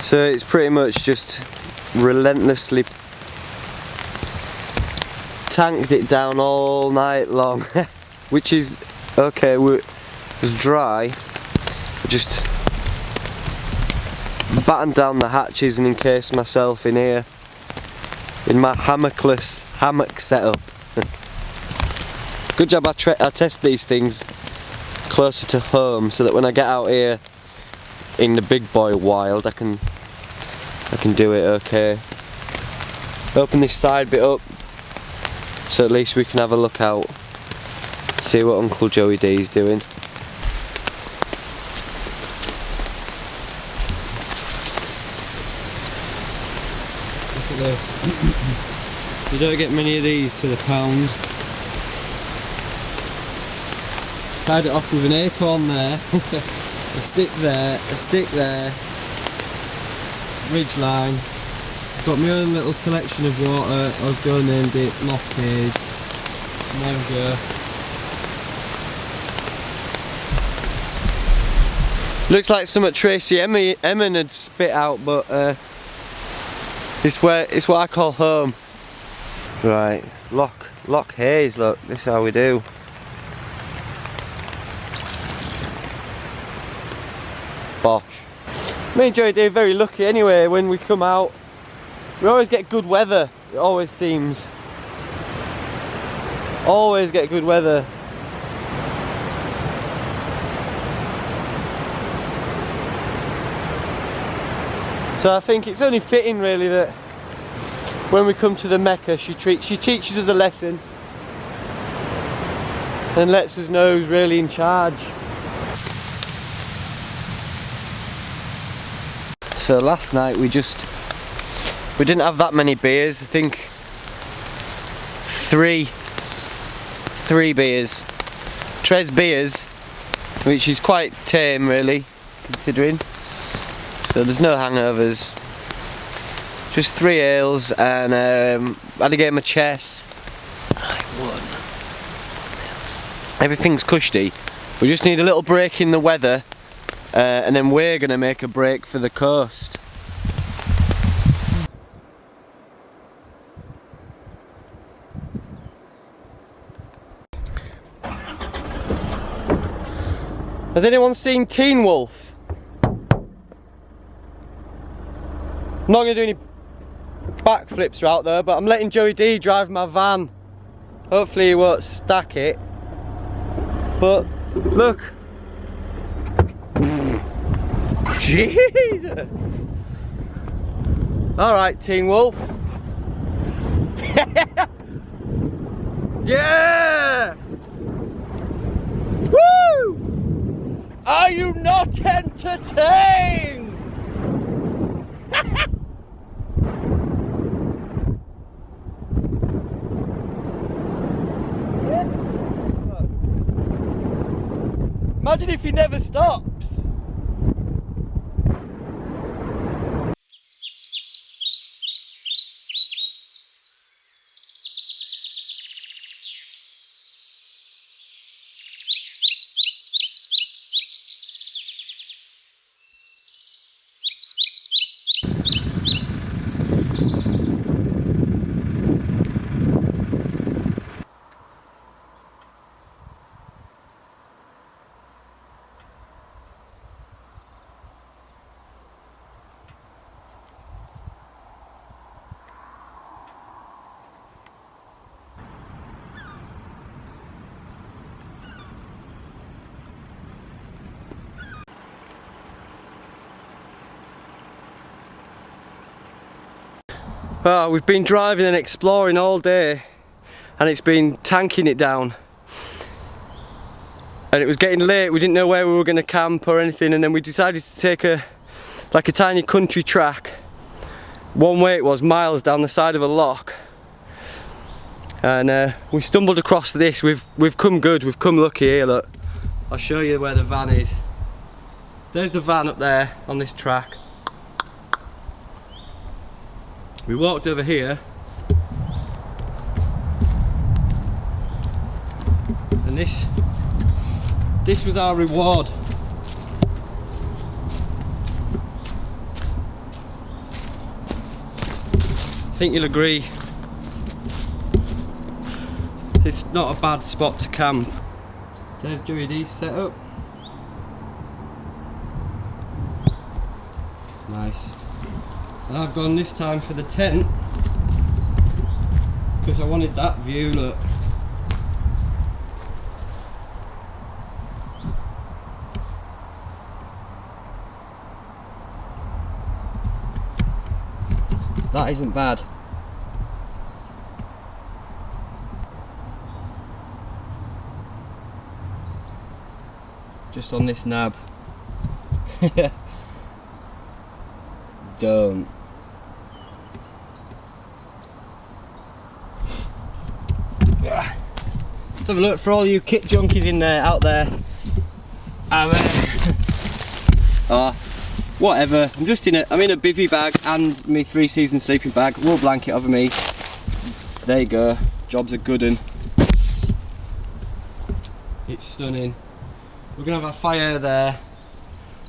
So it's pretty much just relentlessly tanked it down all night long, which is okay. It was dry. Just battened down the hatches and encased myself in here in my hammockless hammock setup. Good job I test these things closer to home so that when I get out here in the big boy wild I can do it okay. Open this side bit up so at least we can have a look out, see what Uncle Joey D's doing. Look at this. You don't get many of these to the pound. Tied it off with an acorn there, a stick there, ridge line. Got my own little collection of water, as Joe named it, loch Hazy. And there we go. Looks like something Tracy Emin had spit out, but it's what I call home. Right, loch Hazy, look, this is how we do. Bosh. Me and Joey are very lucky anyway when we come out. We always get good weather, it always seems. Always get good weather. So I think it's only fitting really that when we come to the Mecca she teaches us a lesson and lets us know who's really in charge. So last night we didn't have that many beers. I think three beers. Tres beers, which is quite tame really, considering. So there's no hangovers. Just 3 ales and had a game of chess. I won. Everything's cushy. We just need a little break in the weather. And then we're going to make a break for the coast. Has anyone seen Teen Wolf? I'm not going to do any backflips out there, but I'm letting Joey D drive my van. Hopefully he won't stack it. But look. Jesus! Alright, Teen Wolf. Yeah! Woo! Are you not entertained? Imagine if he never stops. Oh, we've been driving and exploring all day and it's been tanking it down and it was getting late. We didn't know where we were going to camp or anything, and then we decided to take a tiny country track. One way it was, miles down the side of a loch, and we stumbled across this. We've come good, we've come lucky here. Look, I'll show you where the van is. There's the van up there on this track. We walked over here and this was our reward. think you'll agree. It's not a bad spot to camp. There's Joey D's set up. Nice. And I've gone this time for the tent because I wanted that view, look. That isn't bad. Just on this nab. Don't. Let's have a look for all you kit junkies in there, out there. Whatever. I'm in a bivvy bag and my 3 season sleeping bag. Wool blanket over me. There you go. Job's a good un. It's stunning. We're gonna have a fire there,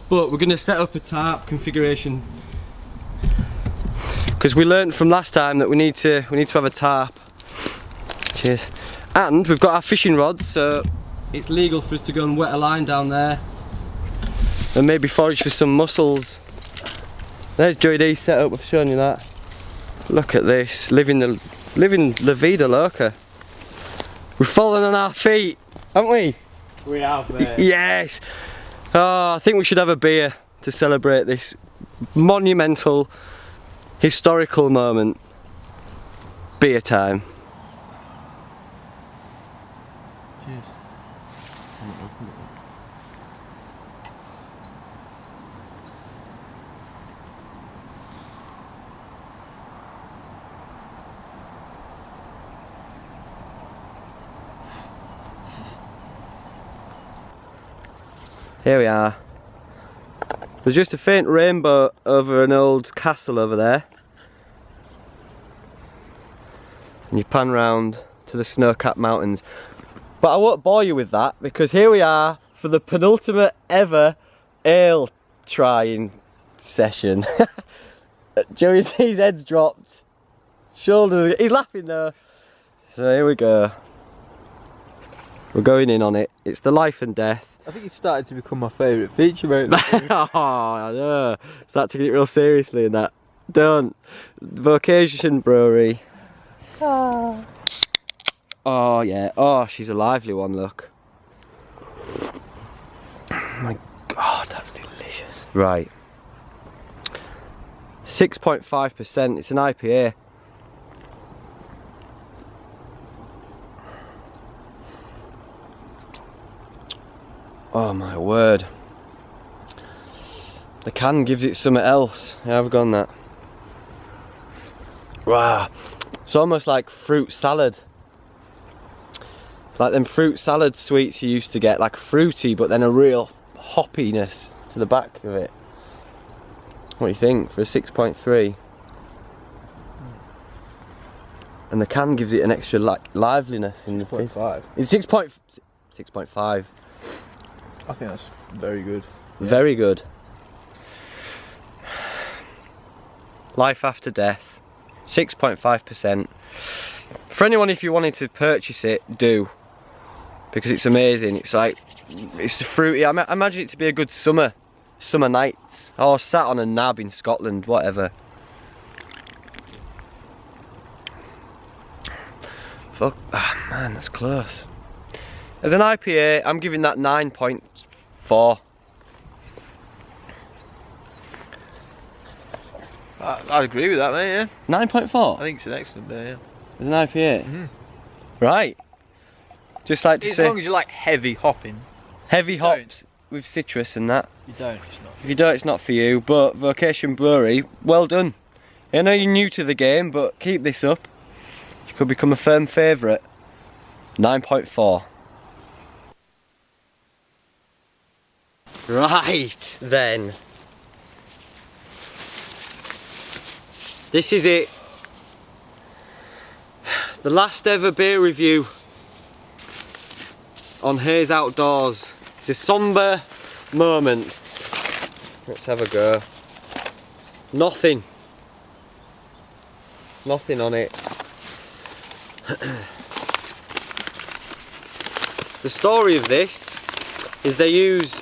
but we're gonna set up a tarp configuration because we learned from last time that we need to have a tarp. Cheers. And we've got our fishing rods, so it's legal for us to go and wet a line down there and maybe forage for some mussels. There's Joey D's set up. I've shown you that. Look at this, living la vida loca. We've fallen on our feet, haven't we? We have, mate. Yes! Oh, I think we should have a beer to celebrate this monumental, historical moment. Beer time. Cheers. Here we are. There's just a faint rainbow over an old castle over there. And you pan round to the snow-capped mountains. But I won't bore you with that because here we are for the penultimate ever ale trying session. Joey D's head's dropped. Shoulders, he's laughing though. So here we go. We're going in on it. It's the life and death. I think it's starting to become my favourite feature, mate. Oh, I know. Start taking it real seriously and that. Don't. Vocation Brewery. Oh. Oh yeah. Oh, she's a lively one, look. Oh my God, that's delicious. Right. 6.5%. It's an IPA. Oh my word. The can gives it something else. Yeah, I've gone that. Wow. It's almost like fruit salad. Like them fruit salad sweets you used to get, like fruity but then a real hoppiness to the back of it. What do you think for a 6.3? And the can gives it an extra like liveliness in the 6.5. It's 6.5. I think that's very good. Yeah. Very good. Life after death. 6.5%. For anyone, if you wanted to purchase it, do. Because it's amazing. It's like, it's fruity. I imagine it to be a good summer night. Or sat on a nab in Scotland, whatever. Fuck, oh man, that's close. As an IPA, I'm giving that 9.4. I'd agree with that, mate, yeah. 9.4? I think it's an excellent beer, yeah. As an IPA? Mm-hmm. Right. Just like to as say... As long as you like heavy hopping. Heavy hops with citrus and that. You don't, it's not. If you don't, it's not for you, but Vocation Brewery, well done. I know you're new to the game, but keep this up. You could become a firm favourite. 9.4. Right then. This is it. The last ever beer review on Haze Outdoors. It's a sombre moment. Let's have a go. Nothing. Nothing on it. The story of this is they use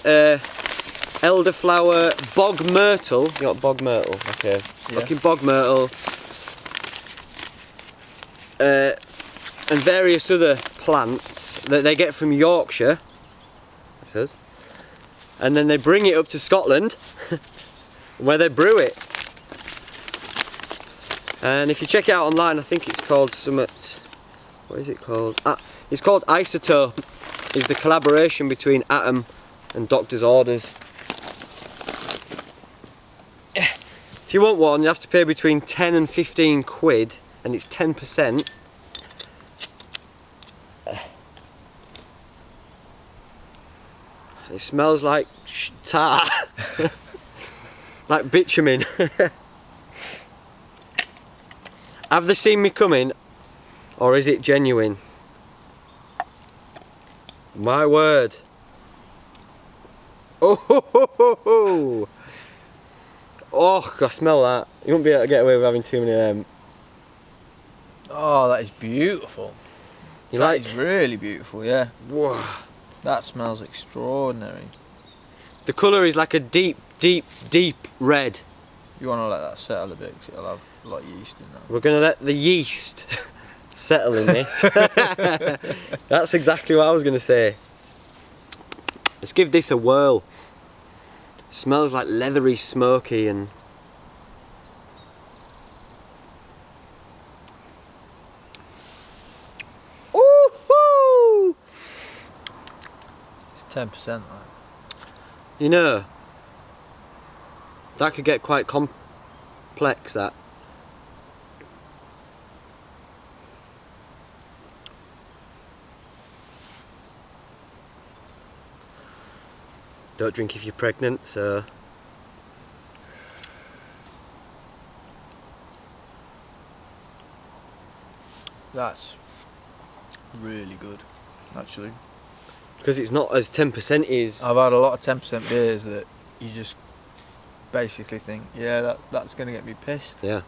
elderflower, bog myrtle. You know what bog myrtle? Okay. Yeah. Fucking bog myrtle. And various other plants that they get from Yorkshire. It says. And then they bring it up to Scotland where they brew it. And if you check it out online, I think it's called Summit. What is it called? It's called Isotope. It's the collaboration between Atom and Doctor's Orders. If you want one, you have to pay between 10 and 15 quid, and it's 10%. It smells like tar, like bitumen. Have they seen me coming, or is it genuine? My word. Oh, ho, ho, ho, ho. Oh, I smell that. You won't be able to get away with having too many of them. Oh, that is beautiful. You That like? is really beautiful, yeah. Whoa. That smells extraordinary. The colour is like a deep, deep, deep red. You want to let that settle a bit because it'll have a lot of yeast in that. We're going to let the yeast settle in this. That's exactly what I was going to say. Let's give this a whirl. Smells like leathery, smoky and... Ooh-hoo! It's 10% that. You know, that could get quite complex, that. Don't drink if you're pregnant, so... That's really good, actually. Because it's not as 10% is. I've had a lot of 10% beers that you just basically think, yeah, that's going to get me pissed. Yeah.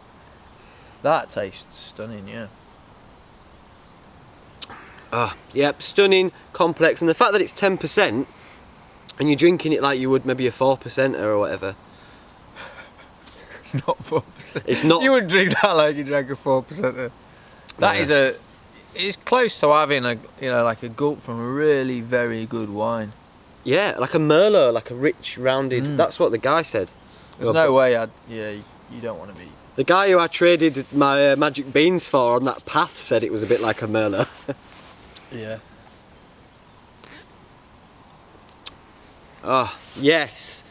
That tastes stunning, yeah. Ah, yep, stunning, complex, and the fact that it's 10% and you're drinking it like you would maybe a 4% or whatever. It's not 4%. It's not. You wouldn't drink that like you drank a 4%. That is it's close to having a, you know, like a gulp from a really very good wine. Yeah, like a Merlot, like a rich, rounded. That's what the guy said. There's no way you don't want to be. The guy who I traded my magic beans for on that path said it was a bit like a Merlot. Yeah. Ah, yes.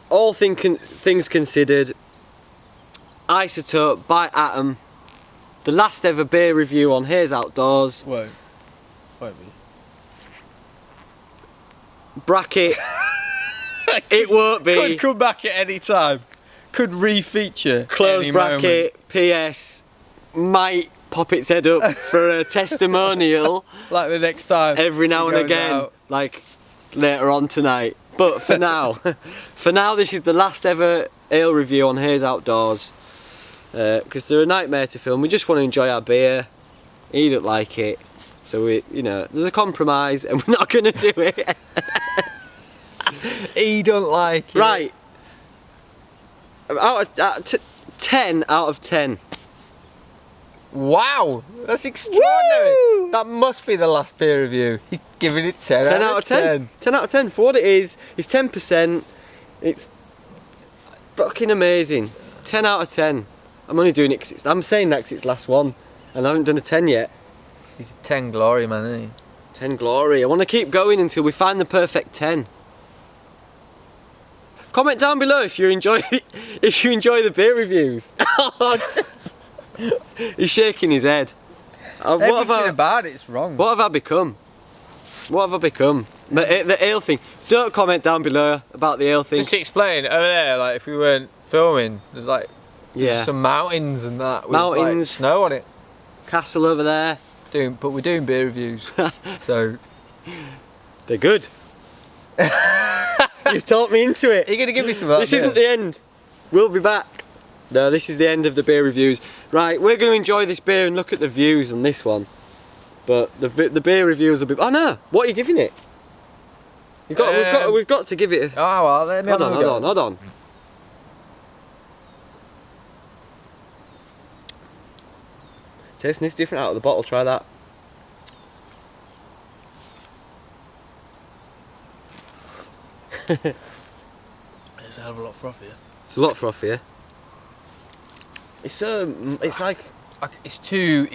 All things considered, Isotope by Atom, the last ever beer review on Haze Outdoors. Won't be. Bracket. It won't be. Could come back at any time. Could re-feature. Close any bracket. PS. Might pop its head up for a testimonial. Like the next time. Every now it and goes again. out. Like later on tonight. But for now, this is the last ever ale review on Haze Outdoors. Because they're a nightmare to film. We just want to enjoy our beer. He don't like it. So there's a compromise and we're not going to do it. He don't like it. Right. 10 out of 10. Wow, that's extraordinary. Woo! That must be the last beer review. He's giving it 10, 10 out of 10. 10 out of 10 for what it is. It's 10%. It's fucking amazing. 10 out of 10. I'm only doing it because I'm saying that because it's last one. And I haven't done a 10 yet. He's a 10 glory man, isn't he? 10 glory. I want to keep going until we find the perfect 10. Comment down below if you enjoy the beer reviews. He's shaking his head. Everything about it's wrong. What have I become? What have I become? The ale thing. Don't comment down below about the ale thing. Just explain over there, like if we weren't filming, there's like some mountains and that with Mountains. like snow on it. Castle over there. But we're doing beer reviews, so they're good. You've talked me into it. Are you gonna give me some of that This beer? isn't the end. We'll be back. No, this is the end of the beer reviews. Right, we're going to enjoy this beer and look at the views on this one. But the beer reviews will be. Oh no! What are you giving it? We've got to give it. Oh well, let me Hold on. Tasting this different out of the bottle. Try that. It's a hell of a lot frothier. It's a lot frothier. It's like It's too.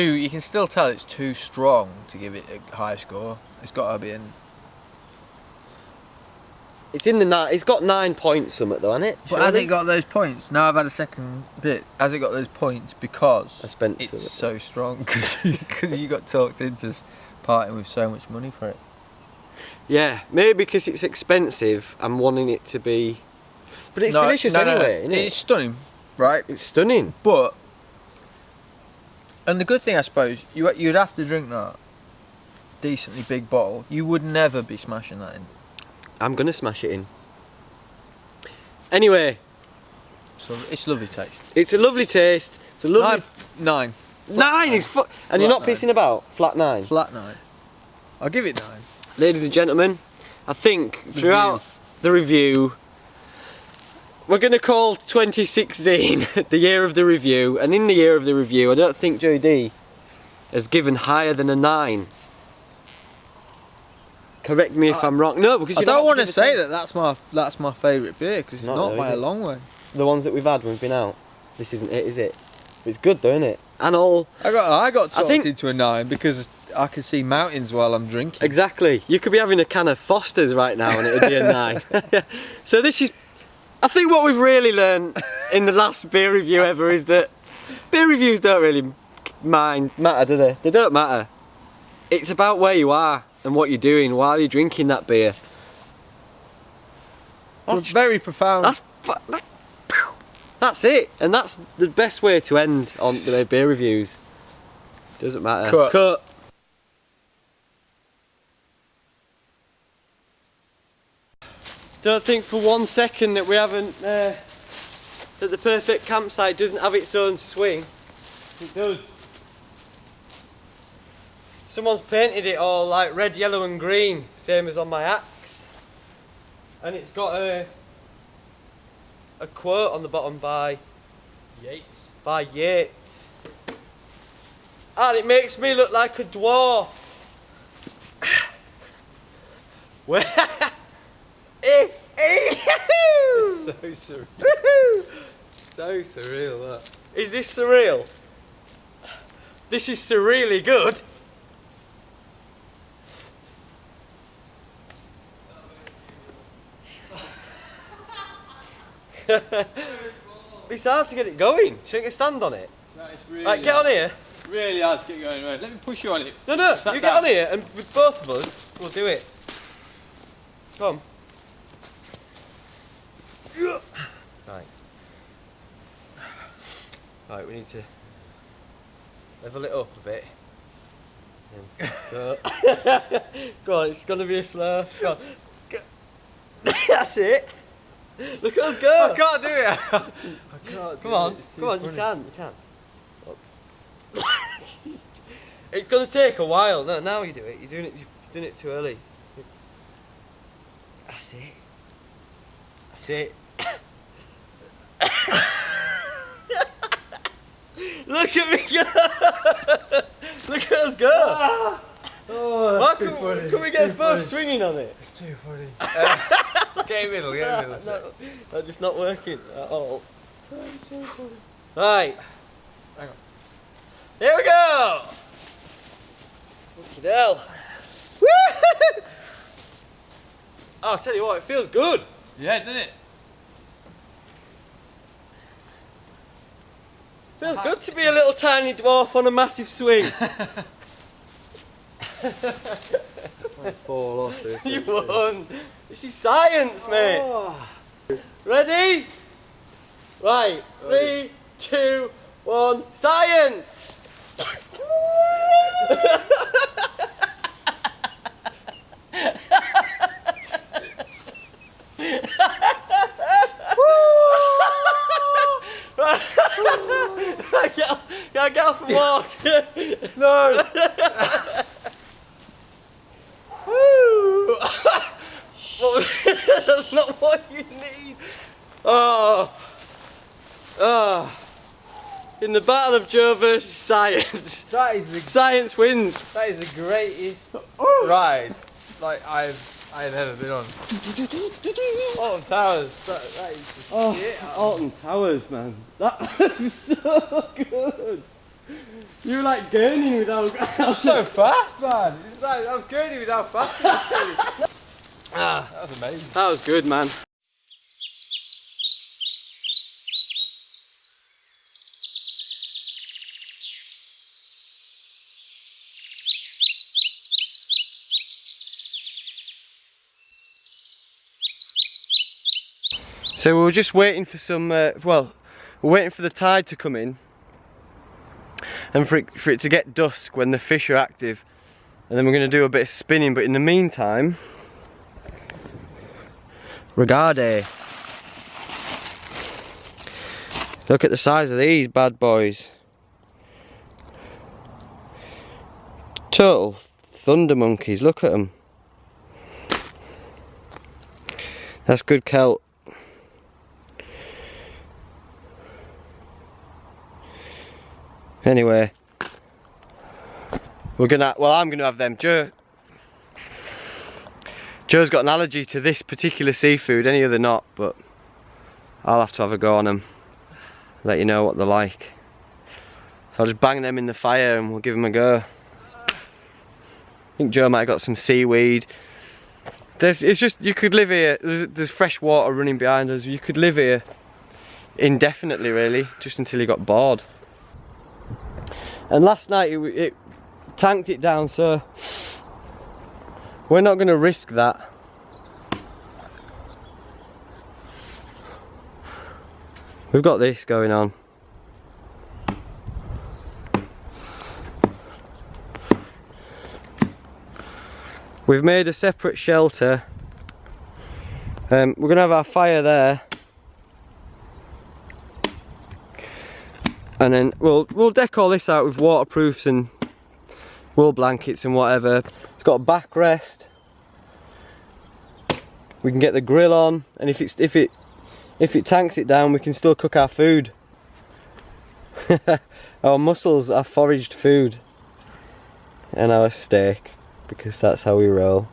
You can still tell it's too strong to give it a high score. It's got to be in. it's in the it's got 9 points something though, hasn't it? But has it got those points? Now I've had a second bit. Has it got those points because I spent it's so strong? Because you got talked into parting with so much money for it. Yeah, maybe because it's expensive. I'm wanting it to be, but it's delicious anyway. Isn't it? It's stunning, right? It's stunning. But and the good thing, I suppose, you'd have to drink that decently big bottle. You would never be smashing that in. I'm gonna smash it in. Anyway, So it's lovely taste. it's a lovely taste. It's a lovely. Nine. Nine is and you're not nine. pissing about. Flat 9. Flat 9. I'll give it 9. Ladies and gentlemen, I think throughout the review, we're going to call 2016 the year of the review, and in the year of the review, I don't think JD has given higher than a 9. Correct me if I'm wrong. No, because I you don't want to say that's my favourite beer because it's Not not though, by is a it? long way. The ones that we've had when we've been out. This isn't it, is it? But it's good though, isn't it? And all. I got talked think- into a 9 because I can see mountains while I'm drinking. Exactly. You could be having a can of Foster's right now and it would be a 9. So this is, I think what we've really learned in the last beer review ever is that beer reviews don't really matter, do they? They don't matter. It's about where you are and what you're doing while you're drinking that beer. That's very profound. That's it. And that's the best way to end on the beer reviews. Doesn't matter. Cut. Don't think for 1 second that we haven't, that the perfect campsite doesn't have its own swing. It does. Someone's painted it all like red, yellow and green, same as on my axe. And it's got a quote on the bottom by Yates. And it makes me look like a dwarf. Where? So surreal. So surreal, that. Is this surreal? This is surreally good. It's hard to get it going. Shouldn't you stand on it? It's really Right, get on here. Really hard to get going. Right, let me push you on it. No, you Sat get down. on here and with both of us, we'll do it. Come. Right. Right, we need to level it up a bit. Go. Go on, it's gonna be a slow. Go on. Go. That's it. Look at us go. I can't do it. I can't. Come on, you can. It's gonna take a while. No, now you do it. You're doing it too early. That's it. That's it. Look at me go! Look at us go! Oh, Why that's too funny. can we get us both swinging on it? It's too funny. Get in the middle, No, that's just not working at all. Right. Hang on. Here we go! Fucking hell. Woo! Oh, I'll tell you what, it feels good. Yeah, didn't it? Feels good to be a little tiny dwarf on a massive swing. Fall off this. You won. This is science, mate. Oh. Ready? Right. 3, 2, 1. Science! walk. No! Woo! That's not what you need. Oh. Oh. In the battle of Joe versus science. That is the Science wins. That is the greatest ride like I've ever been on. Alton Towers. That is the shit. Alton Towers, man. That was so good. You were like gurning without. So fast, man. It's like, I was gurning with how fast it was. That was amazing. That was good, man. So we were just waiting for some, well, we're waiting for the tide to come in and for it to get dusk when the fish are active, and then we're going to do a bit of spinning. But in the meantime, regardez, look at the size of these bad boys. Total thunder monkeys, look at them. That's good kelp. Anyway, I'm gonna have them. Joe's got an allergy to this particular seafood, any other not, but I'll have to have a go on them, let you know what they're like. So I'll just bang them in the fire and we'll give them a go. I think Joe might have got some seaweed. You could live here, there's fresh water running behind us, you could live here indefinitely really, just until you got bored. And last night it tanked it down, so we're not going to risk that. We've got this going on. We've made a separate shelter. We're going to have our fire there. And then we'll deck all this out with waterproofs and wool blankets and whatever. It's got a backrest. We can get the grill on, and if it tanks it down, we can still cook our food. Our mussels are foraged food, and our steak, because that's how we roll.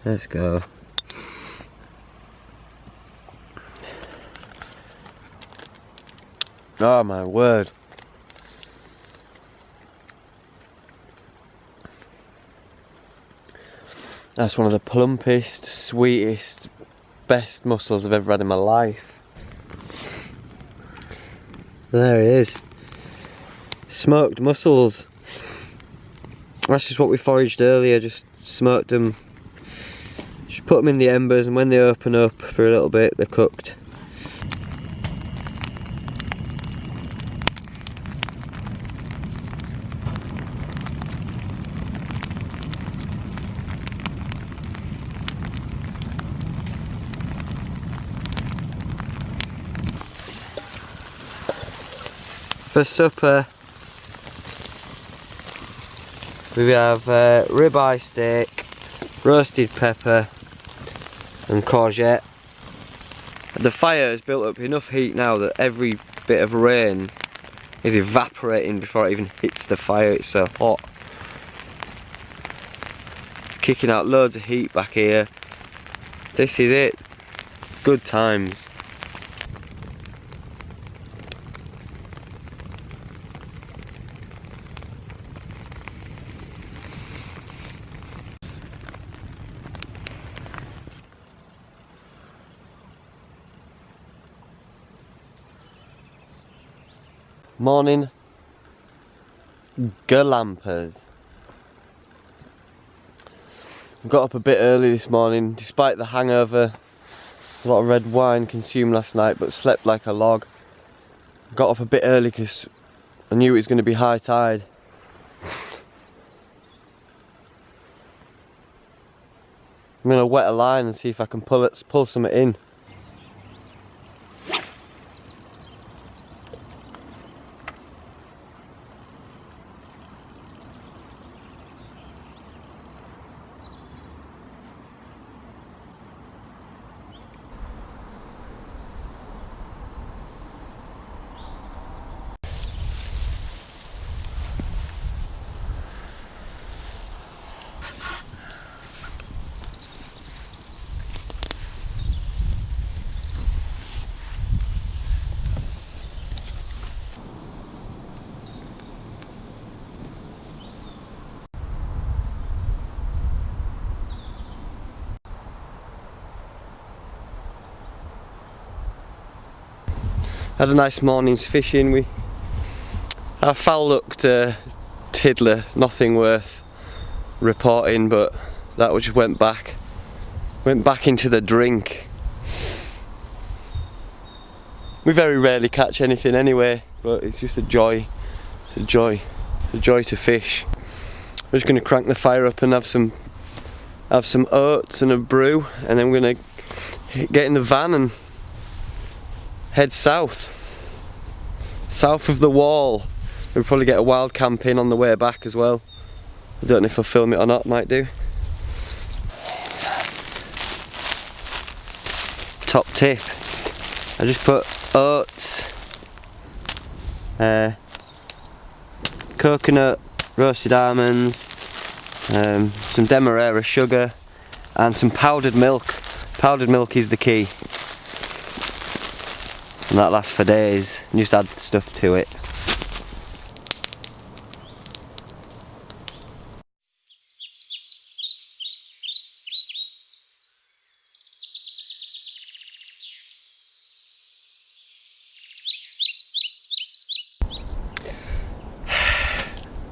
Let's go. Oh my word. That's one of the plumpest, sweetest, best mussels I've ever had in my life. There it is. Smoked mussels. That's just what we foraged earlier, just smoked them. Just put them in the embers, and when they open up for a little bit, they're cooked. For supper, We have ribeye steak, roasted pepper and courgette. The fire has built up enough heat now that every bit of rain is evaporating before it even hits the fire. It's so hot. It's kicking out loads of heat back here. This is it. Good times. Morning galampers. I got up a bit early this morning despite the hangover. A lot of red wine consumed last night, but slept like a log. Got up a bit early because I knew it was going to be high tide. I'm going to wet a line and see if I can pull something in. Had a nice morning's fishing. Our fowl looked tiddler, nothing worth reporting, but that just went back into the drink. We very rarely catch anything anyway, but it's just a joy. It's a joy to fish. We're just going to crank the fire up and have some oats and a brew, and then we're going to get in the van and head south of the wall. We'll probably get a wild camp in on the way back as well. I don't know if I'll film it or not, might do. Top tip, I just put oats, coconut, roasted almonds, some demerara sugar and some powdered milk. Powdered milk is the key. And that lasts for days. You just add stuff to it.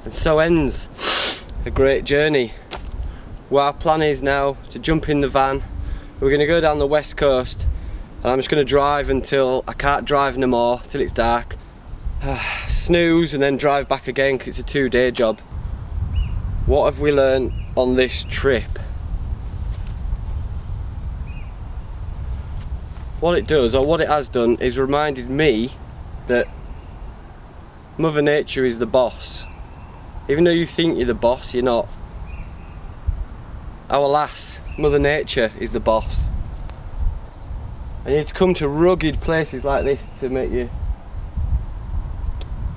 And so ends a great journey. Well, our plan is now to jump in the van. We're going to go down the west coast. And I'm just going to drive until I can't drive no more, till it's dark. Snooze and then drive back again because it's a 2-day job. What have we learned on this trip? What it does, or what it has done, is reminded me that Mother Nature is the boss. Even though you think you're the boss, you're not. Our lass, Mother Nature is the boss. And you need to come to rugged places like this to make you,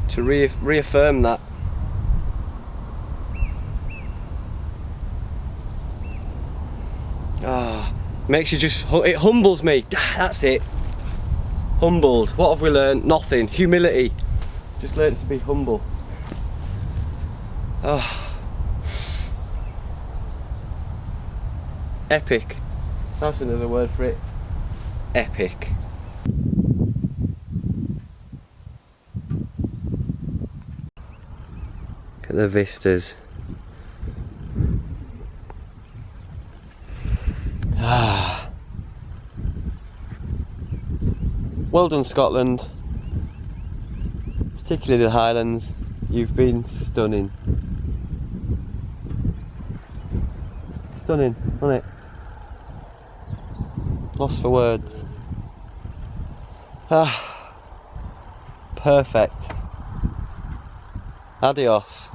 to reaffirm that. Makes you just, it humbles me. That's it. Humbled. What have we learned? Nothing. Humility. Just learned to be humble. Epic. That's another word for it. Epic. Look at the vistas. Well done, Scotland, particularly the Highlands. You've been stunning. Stunning, wasn't it? Lost for words. Perfect. Adios.